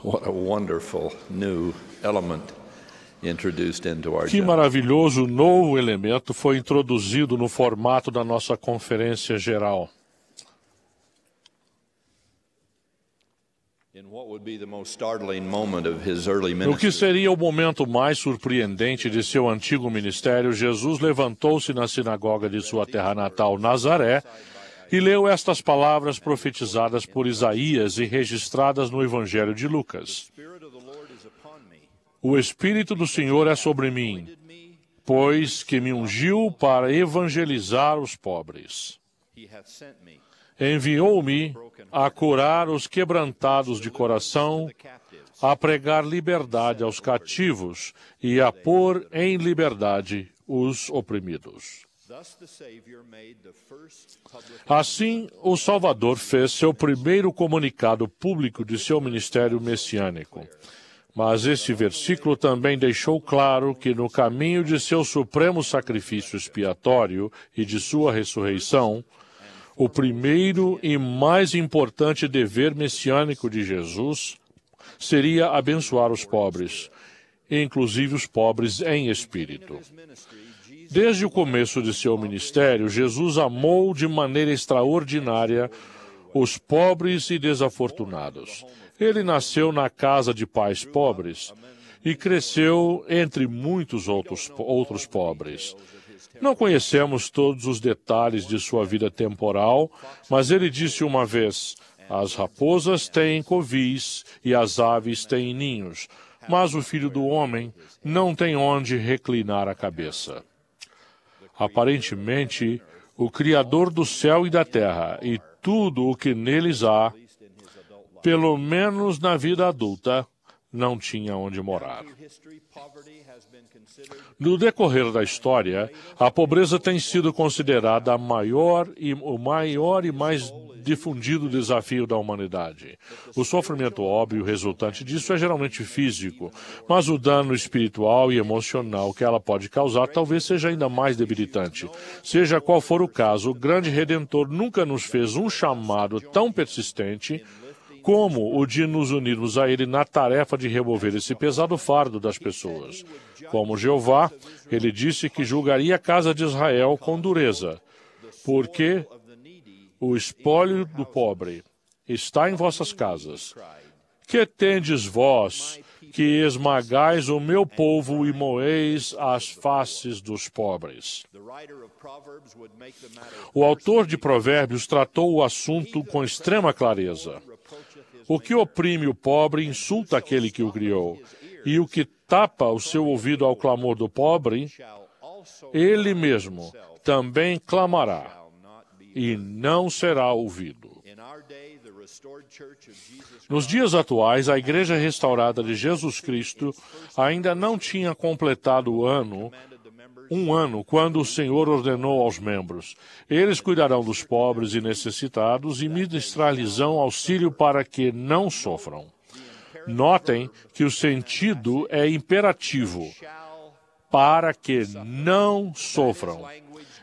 What a wonderful new element introduced into our Que job. maravilhoso novo elemento foi introduzido no formato da nossa conferência geral. In what would be the most startling moment of his early No que ministry, seria o momento mais surpreendente de seu antigo ministério, Jesus levantou-se na sinagoga de sua terra natal, Nazaré, e leu estas palavras profetizadas por Isaías e registradas no Evangelho de Lucas. O Espírito do Senhor é sobre mim, pois que me ungiu para evangelizar os pobres. Enviou-me a curar os quebrantados de coração, a pregar liberdade aos cativos e a pôr em liberdade os oprimidos. Assim, o Salvador fez seu primeiro comunicado público de seu ministério messiânico. Mas esse versículo também deixou claro que no caminho de seu supremo sacrifício expiatório e de sua ressurreição, o primeiro e mais importante dever messiânico de Jesus seria abençoar os pobres, inclusive os pobres em espírito. Desde o começo de seu ministério, Jesus amou de maneira extraordinária os pobres e desafortunados. Ele nasceu na casa de pais pobres e cresceu entre muitos outros pobres. Não conhecemos todos os detalhes de sua vida temporal, mas ele disse uma vez: as raposas têm covis e as aves têm ninhos, mas o Filho do Homem não tem onde reclinar a cabeça. Aparentemente, o Criador do céu e da terra e tudo o que neles há, pelo menos na vida adulta, não tinha onde morar. No decorrer da história, a pobreza tem sido considerada o maior e mais difundido desafio da humanidade. O sofrimento óbvio resultante disso é geralmente físico, mas o dano espiritual e emocional que ela pode causar talvez seja ainda mais debilitante. Seja qual for o caso, o grande Redentor nunca nos fez um chamado tão persistente como o de nos unirmos a Ele na tarefa de remover esse pesado fardo das pessoas. Como Jeová, Ele disse que julgaria a casa de Israel com dureza, porque o espólio do pobre está em vossas casas. Que tendes vós, que esmagais o meu povo e moeis as faces dos pobres? O autor de Provérbios tratou o assunto com extrema clareza. O que oprime o pobre insulta aquele que o criou, e o que tapa o seu ouvido ao clamor do pobre, ele mesmo também clamará, e não será ouvido. Nos dias atuais, a Igreja Restaurada de Jesus Cristo ainda não tinha completado um ano quando o Senhor ordenou aos membros: eles cuidarão dos pobres e necessitados e ministrar-lhes-ão auxílio para que não sofram. Notem que o sentido é imperativo: para que não sofram.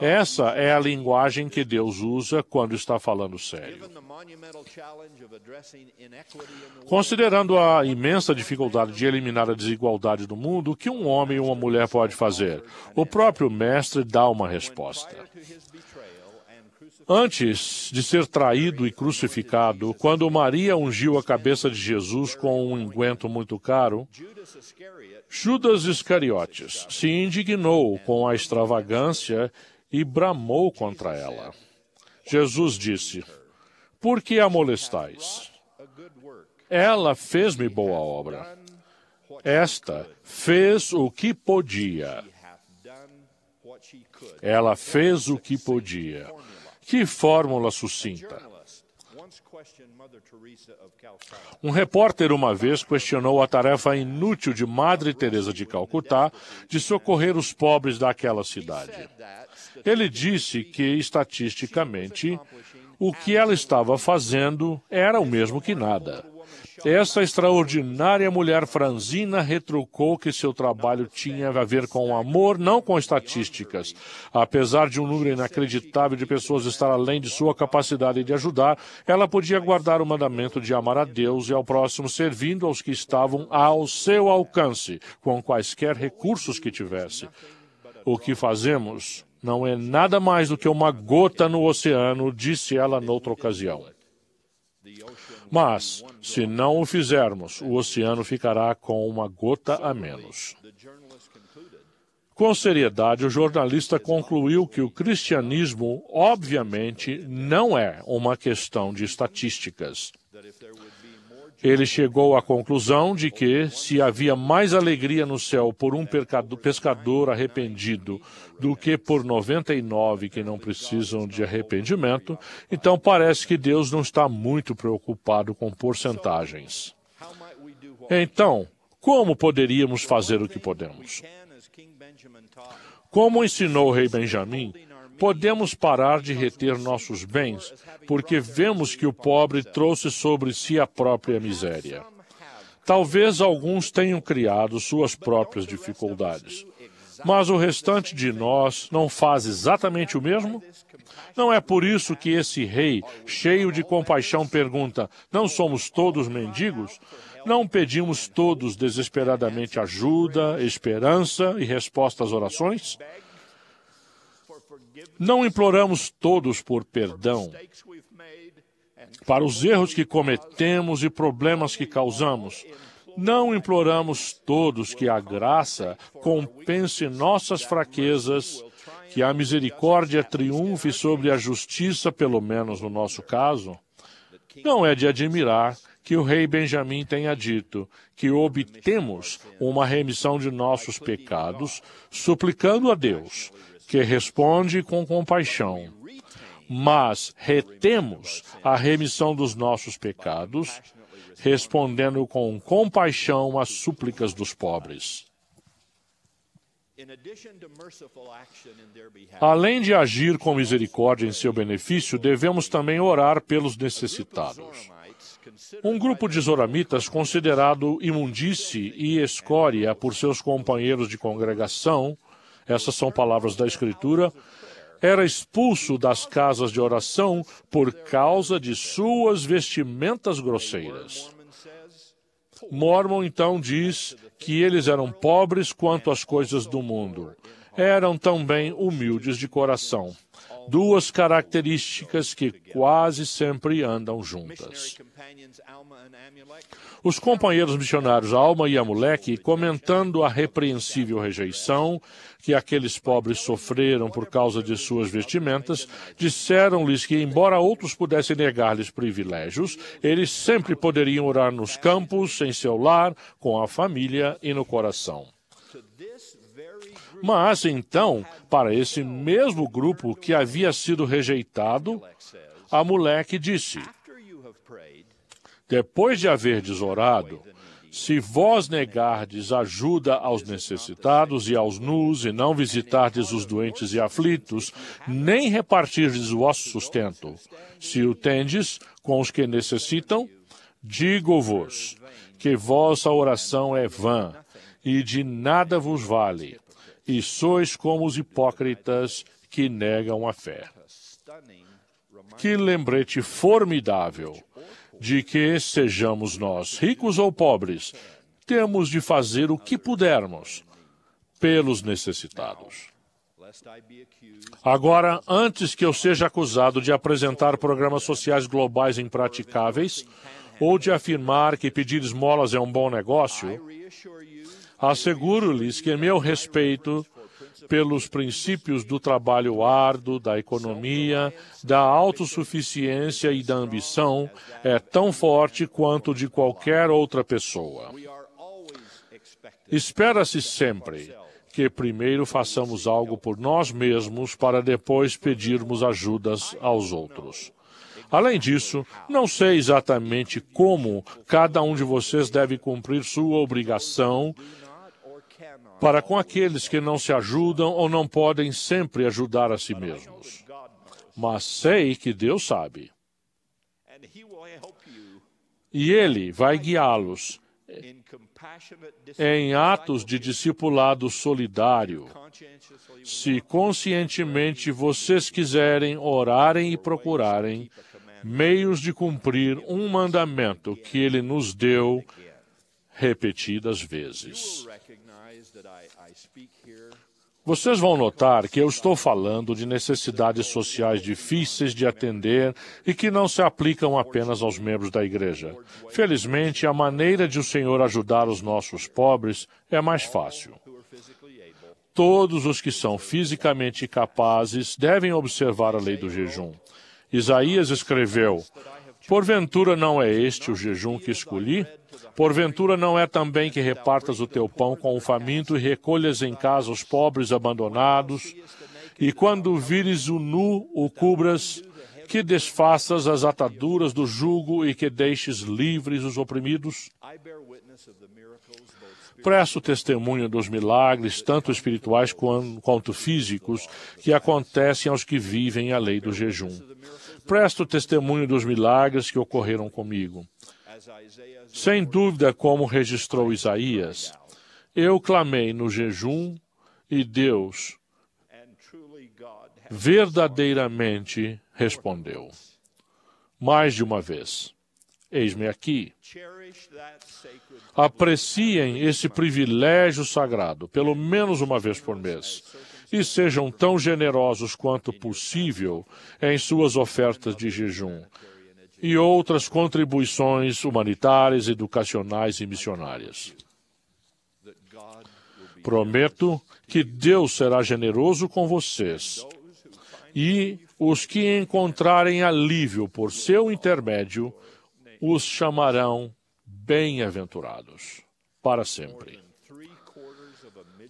Essa é a linguagem que Deus usa quando está falando sério. Considerando a imensa dificuldade de eliminar a desigualdade do mundo, o que um homem e uma mulher pode fazer? O próprio Mestre dá uma resposta. Antes de ser traído e crucificado, quando Maria ungiu a cabeça de Jesus com um unguento muito caro, Judas Iscariotes se indignou com a extravagância e bramou contra ela. Jesus disse: por que a molestais? Ela fez-me boa obra. Esta fez o que podia. Ela fez o que podia. Que fórmula sucinta. Um repórter uma vez questionou a tarefa inútil de Madre Teresa de Calcutá de socorrer os pobres daquela cidade. Ele disse que, estatisticamente, o que ela estava fazendo era o mesmo que nada. essa extraordinária mulher franzina retrucou que seu trabalho tinha a ver com amor, não com estatísticas. Apesar de um número inacreditável de pessoas estar além de sua capacidade de ajudar, ela podia guardar o mandamento de amar a Deus e ao próximo, servindo aos que estavam ao seu alcance, com quaisquer recursos que tivesse. O que fazemos não é nada mais do que uma gota no oceano, disse ela noutra ocasião. Mas, se não o fizermos, o oceano ficará com uma gota a menos. Com seriedade, o jornalista concluiu que o cristianismo, obviamente, não é uma questão de estatísticas. Ele chegou à conclusão de que, se havia mais alegria no céu por um pescador arrependido do que por 99 que não precisam de arrependimento, então parece que Deus não está muito preocupado com porcentagens. Então, como poderíamos fazer o que podemos? Como ensinou o rei Benjamim, podemos parar de reter nossos bens, porque vemos que o pobre trouxe sobre si a própria miséria. Talvez alguns tenham criado suas próprias dificuldades, mas o restante de nós não faz exatamente o mesmo? Não é por isso que esse rei, cheio de compaixão, pergunta: não somos todos mendigos? Não pedimos todos desesperadamente ajuda, esperança e resposta às orações? Não imploramos todos por perdão para os erros que cometemos e problemas que causamos. Não imploramos todos que a graça compense nossas fraquezas, que a misericórdia triunfe sobre a justiça, pelo menos no nosso caso. Não é de admirar que o rei Benjamim tenha dito que obtemos uma remissão de nossos pecados, suplicando a Deus, que responde com compaixão, mas retemos a remissão dos nossos pecados, respondendo com compaixão às súplicas dos pobres. Além de agir com misericórdia em seu benefício, devemos também orar pelos necessitados. Um grupo de zoramitas, considerado imundície e escória por seus companheiros de congregação, essas são palavras da Escritura, era expulso das casas de oração por causa de suas vestimentas grosseiras. Mormon então diz que eles eram pobres quanto às coisas do mundo. Eram também humildes de coração. Duas características que quase sempre andam juntas. Os companheiros missionários Alma e Amulek, comentando a repreensível rejeição que aqueles pobres sofreram por causa de suas vestimentas, disseram-lhes que, embora outros pudessem negar-lhes privilégios, eles sempre poderiam orar nos campos, em seu lar, com a família e no coração. Mas, então, para esse mesmo grupo que havia sido rejeitado, Amulek disse: depois de haverdes orado, se vós negardes ajuda aos necessitados e aos nus, e não visitardes os doentes e aflitos, nem repartirdes o vosso sustento, se o tendes com os que necessitam, digo-vos que vossa oração é vã, e de nada vos vale, e sois como os hipócritas que negam a fé. Que lembrete formidável de que, sejamos nós ricos ou pobres, temos de fazer o que pudermos pelos necessitados. Agora, antes que eu seja acusado de apresentar programas sociais globais impraticáveis ou de afirmar que pedir esmolas é um bom negócio, asseguro-lhes que meu respeito pelos princípios do trabalho árduo, da economia, da autossuficiência e da ambição é tão forte quanto de qualquer outra pessoa. Espera-se sempre que primeiro façamos algo por nós mesmos para depois pedirmos ajudas aos outros. Além disso, não sei exatamente como cada um de vocês deve cumprir sua obrigação para com aqueles que não se ajudam ou não podem sempre ajudar a si mesmos. Mas sei que Deus sabe. E Ele vai guiá-los em atos de discipulado solidário. Se conscientemente vocês quiserem, orarem e procurarem meios de cumprir um mandamento que Ele nos deu repetidas vezes. Vocês vão notar que eu estou falando de necessidades sociais difíceis de atender e que não se aplicam apenas aos membros da igreja. Felizmente, a maneira de o Senhor ajudar os nossos pobres é mais fácil. Todos os que são fisicamente capazes devem observar a lei do jejum. Isaías escreveu: porventura não é este o jejum que escolhi? Porventura não é também que repartas o teu pão com o faminto e recolhas em casa os pobres abandonados? E quando vires o nu, o cubras, que desfaças as ataduras do jugo e que deixes livres os oprimidos? Presto testemunho dos milagres, tanto espirituais quanto físicos, que acontecem aos que vivem a lei do jejum. Presto testemunho dos milagres que ocorreram comigo. Sem dúvida, como registrou Isaías, eu clamei no jejum e Deus verdadeiramente respondeu. Mais de uma vez. Eis-me aqui. Apreciem esse privilégio sagrado, pelo menos uma vez por mês, e sejam tão generosos quanto possível em suas ofertas de jejum e outras contribuições humanitárias, educacionais e missionárias. Prometo que Deus será generoso com vocês e os que encontrarem alívio por seu intermédio os chamarão bem-aventurados para sempre.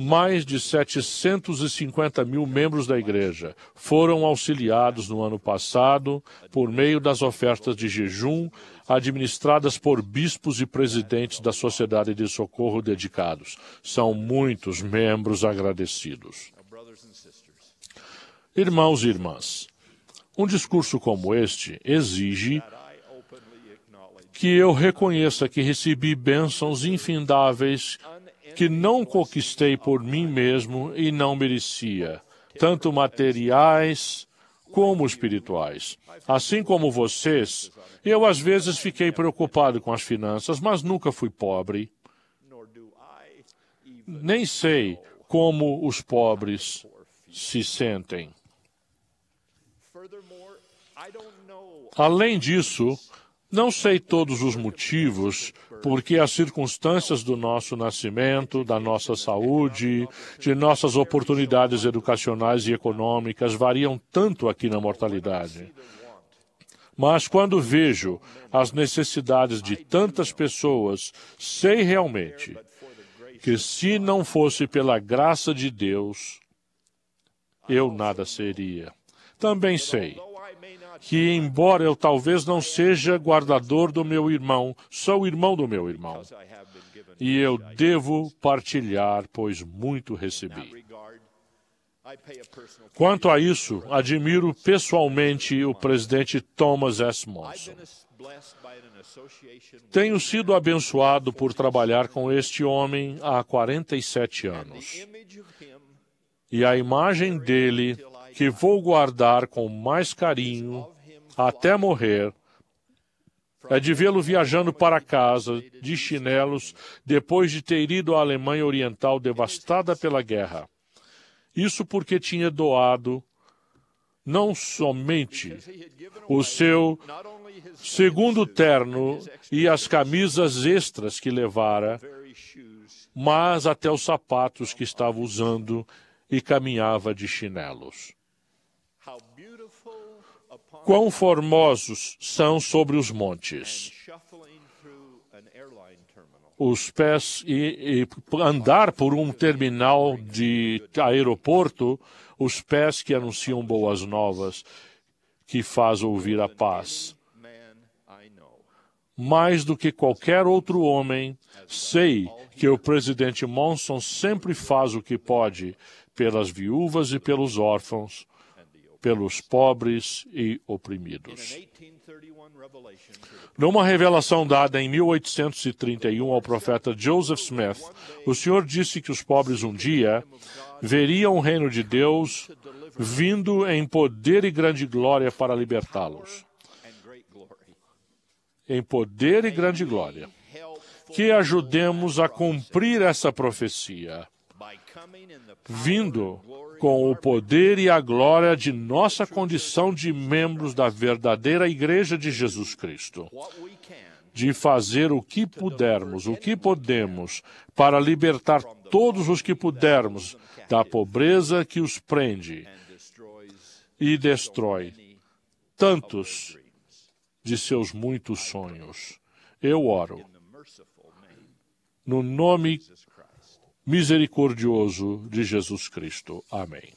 Mais de 750 mil membros da igreja foram auxiliados no ano passado por meio das ofertas de jejum administradas por bispos e presidentes da Sociedade de Socorro dedicados. São muitos membros agradecidos. Irmãos e irmãs, um discurso como este exige que eu reconheça que recebi bênçãos infindáveis que não conquistei por mim mesmo e não merecia, tanto materiais como espirituais. Assim como vocês, eu às vezes fiquei preocupado com as finanças, mas nunca fui pobre. Nem sei como os pobres se sentem. Além disso, não sei todos os motivos porque as circunstâncias do nosso nascimento, da nossa saúde, de nossas oportunidades educacionais e econômicas variam tanto aqui na mortalidade. Mas quando vejo as necessidades de tantas pessoas, sei realmente que se não fosse pela graça de Deus, eu nada seria. Também sei que, embora eu talvez não seja guardador do meu irmão, sou irmão do meu irmão. E eu devo partilhar, pois muito recebi. Quanto a isso, admiro pessoalmente o presidente Thomas S. Monson. Tenho sido abençoado por trabalhar com este homem há 47 anos. E a imagem dele, que vou guardar com mais carinho até morrer, é de vê-lo viajando para casa de chinelos depois de ter ido à Alemanha Oriental devastada pela guerra. Isso porque tinha doado não somente o seu segundo terno e as camisas extras que levara, mas até os sapatos que estava usando e caminhava de chinelos. Quão formosos são sobre os montes os pés e andar por um terminal de aeroporto, os pés que anunciam boas novas, que faz ouvir a paz. Mais do que qualquer outro homem, sei que o presidente Monson sempre faz o que pode pelas viúvas e pelos órfãos, pelos pobres e oprimidos. Numa revelação dada em 1831 ao profeta Joseph Smith, o Senhor disse que os pobres um dia veriam o reino de Deus vindo em poder e grande glória para libertá-los. Em poder e grande glória. Que ajudemos a cumprir essa profecia, vindo com o poder e a glória de nossa condição de membros da verdadeira Igreja de Jesus Cristo, de fazer o que pudermos, o que podemos, para libertar todos os que pudermos da pobreza que os prende e destrói tantos de seus muitos sonhos. Eu oro no nome misericordioso de Jesus Cristo. Amém.